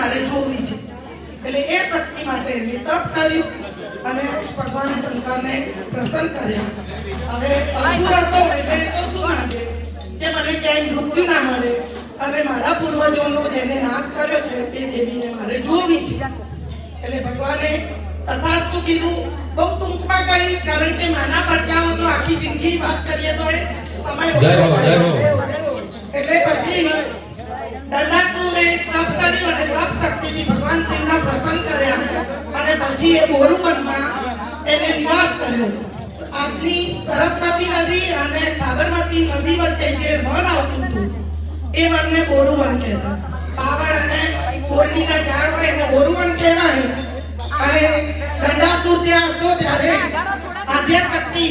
મારે જોવી છે. એટલે એ શક્તિ માટે મેં તપ કર્યું અને ભગવાન શંકરને પ્રસન્ન કર્યા. હવે અંકુર હતો એટલે તો શું માંગે કે મને ક્યાંય મૃત્યુ ના મળે અને મારા પૂર્વજોનો જેને નાશ કર્યો છે તે દેવીને મારે જોવી છે. એટલે ભગવાને તથાસ્તુ કીધું. બહુ ટૂંકમાં કહી, કારણ કે નાના પરચાઓ તો આખી જિંદગી વાત કરીએ તો સમય ઓછો પડે. એટલે પછી દંડાસુરે તપ કર્યું અને તપ શક્તિથી ભગવાન શિવના પ્રસન્ન કર્યા અને પછી એ બોરુવનમાં એને નિવાસ કર્યો. આજની સરસ્વતી નદી અને સાબરમતી નદી વચ્ચે જે વન આવતું હતું એ વનને બોરુવન કહેતા. પાવડ અને બોરડીના ઝાડ હોય એને બોરુવન કહેવાય. અને દંડાસુર ત્યાં હતો ત્યારે આદ્યશક્તિ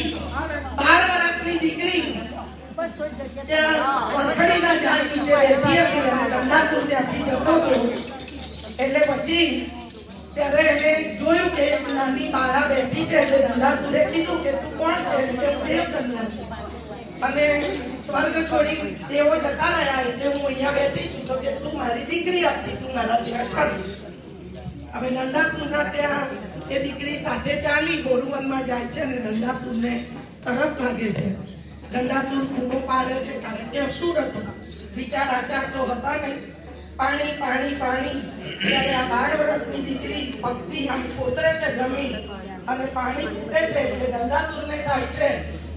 12 વર્ષની દીકરી ત્યાં વરખડીના ઝાડ નીચે બેસી હતી અને દંડાસુર ત્યાંથી જતો હતો. એટલે પછી ત્યારે એને જોયું કે નાની બાળા બેઠી છે. એટલે દંડાસુરે કીધું કે તું કોણ છે? કે હું દેવકન્યા છું અને સ્વર્ગ છોડી દેવો જતા રહ્યા એટલે હું અહીંયા બેઠી છું. તો કે તું મારી દીકરી હતી, તું મારા ત્યાં કર. હવે દંડાસુરના ત્યાં એ દીકરી સાથે ચાલી બોરુવનમાં જાય છે અને દંડાસુરને તરસ લાગે છે. દંડાસુર ખૂણો પાડે છે કારણ કે અસુર હતો, વિચાર આચાર તો હતા નહીં. પાણી પાણી પાણી. ત્યારે આ 12 વર્ષની દીકરી પગથી આમ કોતરે છે જમીન અને પાણી ફૂટે છે. એટલે દંડાસુરને થાય છે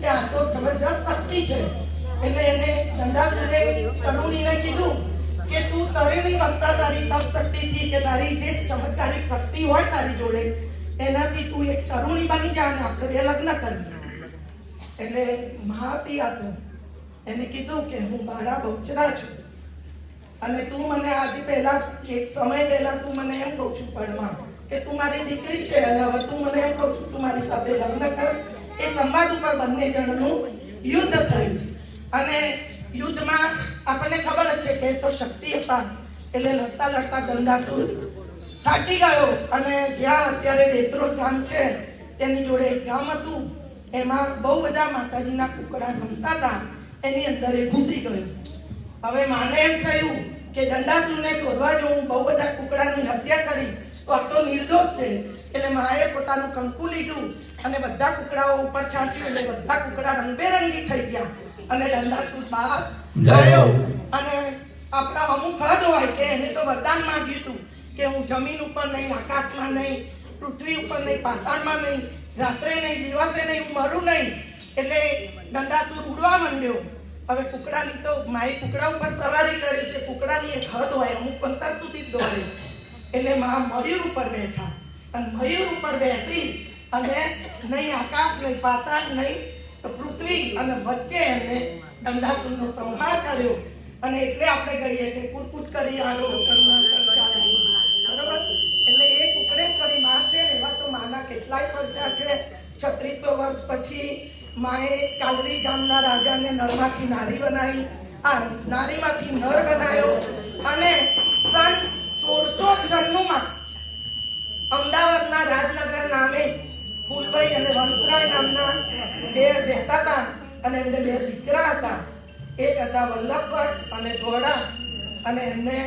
કે આ તો જબરજસ્ત શક્તિ છે. એટલે એને દંડાસુરે તરુણીને કીધું કે તું તરેની વસ્તા તારી તપ શક્તિથી કે તારી જે ચમત્કારિક શક્તિ હોય તારી જોડે એનાથી તું એક તરુણી બની જા અને આપણે લગ્ન કરીએ. એટલે મહાપી હતો એને કીધું કે હું બાળા બહુચરા છું અને તું મને આજે પહેલા એક સમય પહેલા તું મને એમ કહું છું પડમાં કે તું મારી દીકરી છે અને હવે તું મને એમ કહું છું તું મારી સાથે લગ્ન કર. એ સંવાદ ઉપર બંને જણનું યુદ્ધ થયું અને યુદ્ધમાં આપણને ખબર જ છે કે તો શક્તિ હતા. એટલે લડતા લડતા દંડાસુર થાકી ગયો અને જ્યાં અત્યારે દેત્રોજ ગામ છે તેની જોડે એક ગામ હતું. એમાં બહુ બધા માતાજીના કુકડા રમતા હતા. એની અંદર એ ઘૂસી ગયો. હવે માને એમ થયું કે દંડાસુરને શોધવા જો હું બહુ બધા કુકડાની હત્યા કરી તો આ તો નિર્દોષ છે. એટલે માએ પોતાનું કંકુ લીધું અને બધા કુકડાઓ ઉપર છાંટ્યું. એટલે બધા કુકડા રંગબેરંગી થઈ ગયા અને દંડાસુર બહાર ગયો. અને આપણા અમુક હદ હોય કે એને તો વરદાન માંગ્યું હતું કે હું જમીન ઉપર નહીં, આકાશમાં નહીં, પૃથ્વી ઉપર નહીં, પાતાળમાં નહીં, રાત્રે નહીં, દિવસે નહીં, હું મરું નહીં. એટલે દંડાસુર ઉડવા માંડ્યો. હવે કુકડાની તો માએ કુકડા ઉપર સવારી કરી છે. કુકડાની એક હદ હોય, અમુક અંતર સુધી દોડે. એટલે મા મયુર ઉપર બેઠા અને મયુર ઉપર બેસી અને નહીં આકાશ, નહીં પાતાળ, નહીં પૃથ્વી અને વચ્ચે એમને દંડાસુરનો સંહાર કર્યો. અને એટલે આપણે કહીએ છીએ કૂદકૂદ કરી આલો કરુણા ચાલે. બરોબર? એટલે એ કુકડેશ્વરી માં છે ને એવા તો માના કેટલાય પરચા છે. 3600 વર્ષ પછી માએ કાલરી ગામના રાજાને નરમાંથી નારી બનાવી, આ નારીમાંથી નર બનાવ્યો અને સન 1696 અમદાવાદના રાજનગર નામે ફૂલભાઈ અને વંશરાય નામના બે રહેતા હતા અને એમને 2 દીકરા હતા. એક હતા વલ્લભભટ્ટ અને ધોળા. અને એમને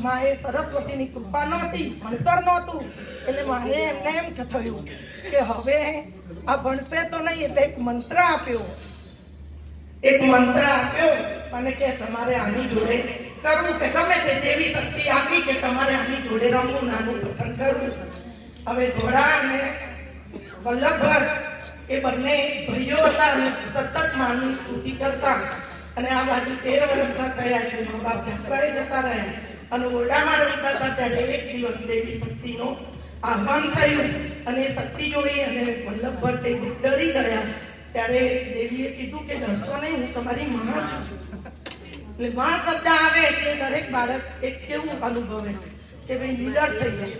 માએ સરસ્વતીની કૃપા નહોતી, ભણતર નહોતું. એટલે મારે એમને એમ થયું કે હવે આ ભણશે તો નહીં. એટલે એક મંત્ર આપ્યો અને કે તમારે આની જોડે કરવું કે ગમે તે જેવી શક્તિ આપી કે તમારે આની જોડે રમવું, નાનું પસંદ કરવું. હવે ધોળા અને વલ્લભભટ્ટ એ બંને ભાઈઓ હતા અને સતત માની સ્તુતિ કરતા. અને આ બાજુ 13 વર્ષના થયા છે. મા બાપ જતા રહ્યા અને ઓરડામાં રમતા હતા ત્યારે એક દિવસ દેવી શક્તિનો આહવાન થયું અને એ શક્તિ જોઈ અને વલ્લભભટ્ટ ડરી ગયા. ત્યારે દેવીએ કીધું કે ડરશો નહીં, હું તમારી માં છું. એટલે માં શબ્દ આવે એટલે દરેક બાળક એક કેવું અનુભવે કે ભાઈ નિડર થઈ જાય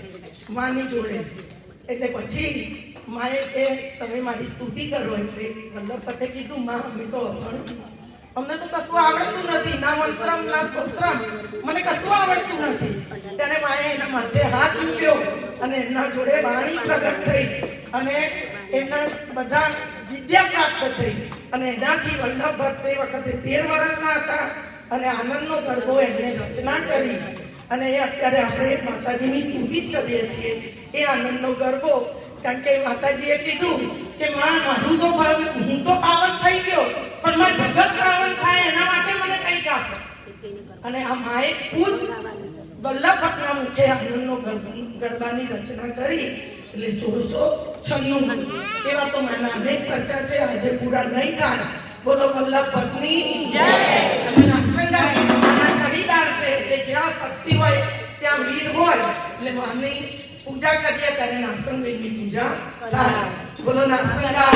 માની જોડે. એટલે પછી માએ કે તમે મારી સ્તુતિ કરો. એટલે વલ્લભભટ્ટે કીધું માં અમે તો અમને તો કશું આવડતું નથી, ના મંત્રમ ના સ્તોત્રમ, મને કશું આવડતું નથી. ત્યારે માએ એના માથે હાથ મૂક્યો અને એમના જોડે વાણી પ્રગટ થઈ અને એમના બધા વિદ્યા પ્રાપ્ત થઈ. અને એનાથી વલ્લભભટ્ટ તે વખતે 13 વર્ષના હતા અને આનંદનો ગરબો એમને રચના કરી અને એ અત્યારે આપણે માતાજીની સ્તુતિ જ કરીએ છીએ. એ આનંદનો ગરબો, કારણ કે માતાજીએ કીધું કે માં મારું તો હું તો પાવન થઈ ગયો, પણ માં જગત પાવન થાય એના માટે મને કંઈક આપો. અને આ માએ ખુદ વલ્લભ ભટ્ટના મુખે આનંદનો ગરબાની રચના કરી. એટલે 1696 એવા તો માના અનેક પ્રચાર છે, આજે પૂરા નહીં થાય. બોલો વલ્લભ ભટ્ટની જય. અને નાગસંગાના છડીદાર છે એટલે જ્યાં શક્તિ હોય ત્યાં વીર હોય. એટલે માની પૂજા કરીએ ત્યારે નાગસંગની પૂજા થાય. બોલો નાગસંગા.